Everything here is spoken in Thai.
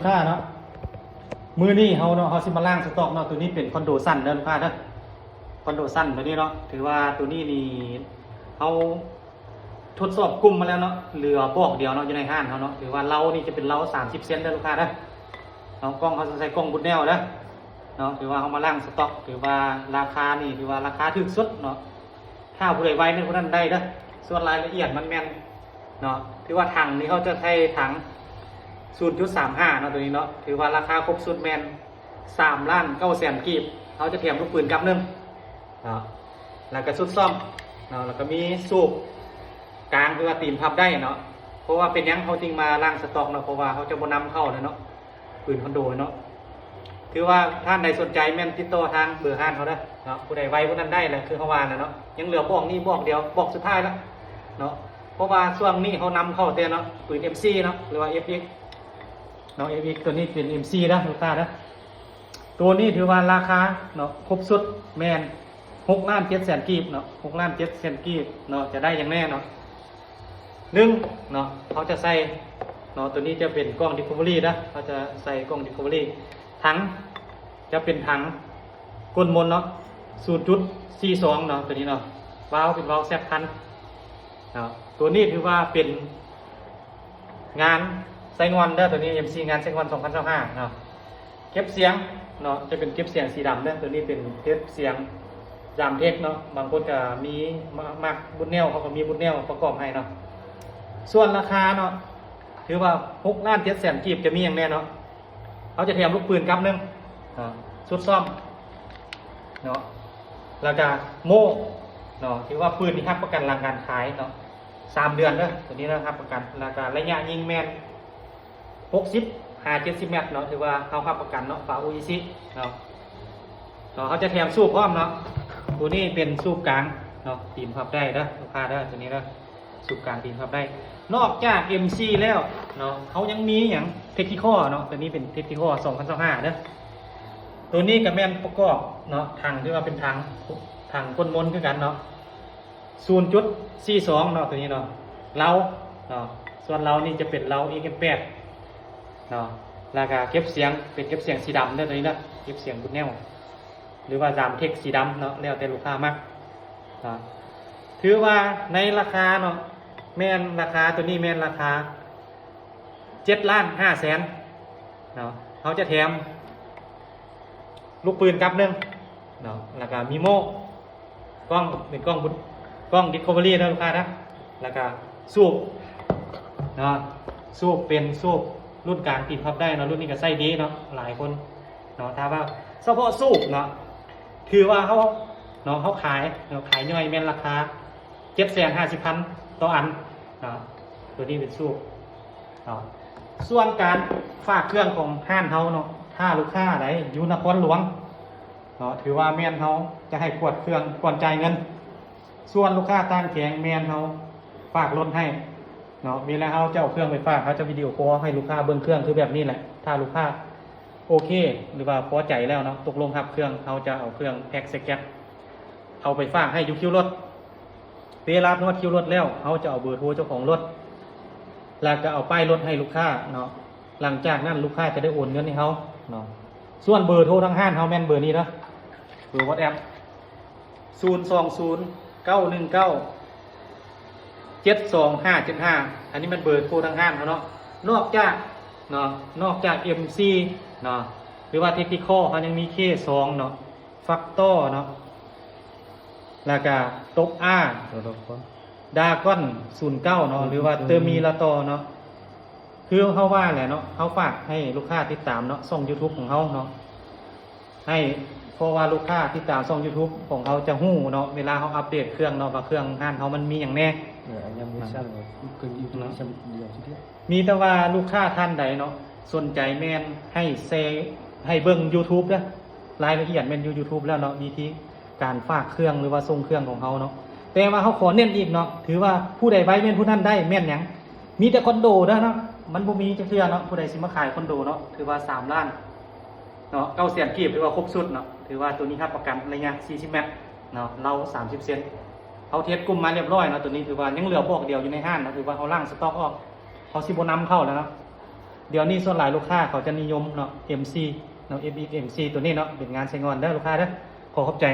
ค่าเนาะมือนี่เฮาเนาะเฮาสิมาล่างสต็อกเนาะตัวนี้เป็นคอนโดสั้นเด้อลูกค้าเด้อคอนโดสั้นตัวนี้เนาะถือว่าตัวนี้นี่เฮาทดสอบกลุ่มมาแล้วเนาะเหลือบอกเดียวเนาะอยู่ในห้างเฮาเนาะถือว่าเรานี่จะเป็นเรา30 เซนเด้อลูกค้าเด้อเนาะกล้องเฮาใส่กล้องบุดแนวเด้อเนาะถือว่าเฮามาล่างสต็อกถือว่าราคานี่ถือว่าราคาถูกสุดเนาะถ้าผู้ใดไว้ในผู้นั้นได้เด้อส่วนรายละเอียดมันแม่นเนาะถือว่าถังนี้เขาจะใช้ถัง0.35 เนาะตัวนี้เนาะถือว่าราคาครบสุดแมน3,900,000 กีบเขาจะเทียมลูกปืนกับนึงเนาะแล้วก็ชุดซ่อมเนาะแล้วก็มีสูบกลางคือว่าตีนพับได้เนาะเพราะว่าเป็นยังเขาจริงมาล่างสต็อกเนาะเพราะว่าเขาจะบนำเข้าเนาะปืนคอนโดเนาะถือว่าท่านใดสนใจแม่นติดต่อทางเบอร์ห้านเขาได้เนาะผู้ใดไว้ผู้นั้นได้เลยคือเขาวานะเนาะยังเหลือบอกนี่บอกเดียวบอกสุดท้ายแล้วเนาะเพราะว่าช่วงนี้เขานำเข้าเต้เนาะปืน MC เนาะหรือว่า FXเนาะ FX ตัวนี้เป็น MC นะลูกค้านะตัวนี้ถือว่าราคาเนาะครบสุดแมน6,700,000 กีบเนาะ6,700,000 กีบเนาะจะได้อย่างแน่เนาะเนาะเขาจะใส่เนาะตัวนี้จะเป็นกล้อง Discovery นะเขาจะใส่กล้อง Discovery ถังจะเป็นถังก้นมนเนาะ 0.42 เนาะตัวนี้เนาะวาล์วเป็นวาล์วแซบพันเนาะตัวนี้ถือว่าเป็นงานไซงอนเด้อตัวนี้ MC งานไซงอน2025เนาะเก็บเสียงเนาะจะเป็นเก็บเสียงสีดำเด้อตัวนี้เป็นเก็บเสียงยามเทคเนาะบางคนก็มีมักบุญแนวเขาก็มีบุญแนวประกอบให้เนาะส่วนราคาเนาะถือว่า6,700,000 กีบจะมีอย่างแน่เนาะเขาจะแถมลูกปืนกับนึงชุดซ่อมเนาะแล้วก็โม่เนาะถือว่าปืนที่รับประกันหลังการขายเนาะ3 เดือนเด้อตัวนี้นะครับประกันแล้วก็ระยะยิงแม่น60-70 เมตรเนาะถือว่าเขารับประกันเนาะฝาอุยซิเนาะเขาจะแถมสูบพร้อมเนาะตัวนี้เป็นสูบกลางเนาะตีนพับได้เด้อลูกค้าเด้อตัวนี้เด้อสูบกลางตีนพับได้นอกจาก MC แล้วเนาะเขายังมีอย่างเทคนิคเนาะตัวนี้เป็นเทคนิค2025เด้อตัวนี้กับแม่นประกอบเนาะถังที่ว่าเป็นถังก้นมนคือกันเนาะ 0.42 เนาะตัวนี้เนาะเนาะส่วนเรานี่จะเป็นเรา XM8 เนาะแล้วก็เก็บเสียงเป็นเก็บเสียงสีดำเด้อตัวนี้นะเก็บเสียงบุญแนวหรือว่าจามเทคสีดำเนาะแล้วแต่ลูกค้ามากเนาะถือว่าในราคาเนาะแม่นราคาตัวนี้แม่นราคา7,500,000เนาะเขาจะแถมลูกปืนกับนึงเนาะแล้วก็มีโม่กล้องเป็นกล้อง Discovery นะลูกค้านะแล้วก็สูบเนาะสูบเป็นสูบรุ่นกลางตีนพับได้เนาะรุ่นนี้ก็ใส่ดีเนาะหลายคนเนาะถ้าว่าเฉพาะสูบเนาะคือว่าเขาเนาะเขาขายย่อยแม่นราคา750,000 ต่ออันเนาะตัวนี้เป็นสูบเนาะส่วนการฝากเครื่องของห้างเขาเนาะถ้าลูกค้าไหนอยู่นครหลวงเนาะถือว่าแม่นเขาจะให้กวดเครื่องก่อนจ่ายเงินส่วนลูกค้าต่างแข็งแม่นเขาฝากรถให้เนาะเวลาเขาจะเอาเครื่องไปฝากเขาจะวิดีโอคอลให้ลูกค้าเบิ้งเครื่องคือแบบนี้แหละถ้าลูกค้าโอเคหรือว่าพอใจแล้วเนาะตกลงครับเครื่องเขาจะเอาเครื่องแพ็คสแก็ตเอาไปฝากให้อยู่คิวรถเวลานวดคิวรถแล้วเขาจะเอาเบอร์โทรเจ้าของรถแล้วก็เอาป้ายรถให้ลูกค้าเนาะหลังจากนั้นลูกค้าจะได้โอนเงินให้เขาเนาะส่วนเบอร์โทรทางห้างเขาแม่นเบอร์นี้นะเบอร์ WhatsApp 020-919-72575อันนี้มันเบอร์โทรทางห้างเขาเนาะนอกจาก MC เนาะหรือว่าเทคนิคเขายังมี K2 เนาะฟักตอร์เนาะแล้วก็ตบอาดากอน09เนาะหรือว่าเตอร์มีลาตอเนาะคือเขาว่าแหละเนาะเขาฝากให้ลูกค้าติดตามเนาะช่อง YouTube ของเขาเนาะให้เพราะว่าลูกค้าติดตามช่อง YouTube ของเขาจะฮู้เนาะเวลาเขาอัปเดตเครื่องเนาะว่าเครื่องงานเขามันมีอย่างแน่มีแต่ว่าลูกค้าท่านใดเนาะสนใจแม่นให้แชร์ให้เบิ่ง YouTube เด้อรายละเอียดแม่นอยู่ YouTube แล้วเนาะวิธีการฝากเครื่องหรือว่าส่งเครื่องของเขาเนาะแต่ว่าเขาขอเน้นอีกเนาะถือว่าผู้ใดไว้แม่นผู้นั้นได้แม่นหยังมีแต่คอนโดเด้อเนาะมันบ่มีจักเทื่อเนาะผู้ใดสิมาขายคอนโดเนาะถือว่า3 ล้านเนาะ900,000 กีบถือว่าครบสุดเนาะถือว่าตัวนี้รับประกันระยะ40 เมตรเนาะเรา30 เซนเขาเทสกลุ่มมาเรียบร้อยเนาะตัวนี้ถือว่ายังเหลือบอกเดียวอยู่ในห้างเนาะถือว่าเขาล่างสต็อกออกเขาสิบ่นำเข้าแล้วเนาะ เดี๋ยวนี้ส่วนหลายลูกค้าเขาจะนิยมเนาะ MC เนาะ FX MC ตัวนี้เนาะเป็นงานใช้งานเด้อลูกค้าเด้อขอขอบใจ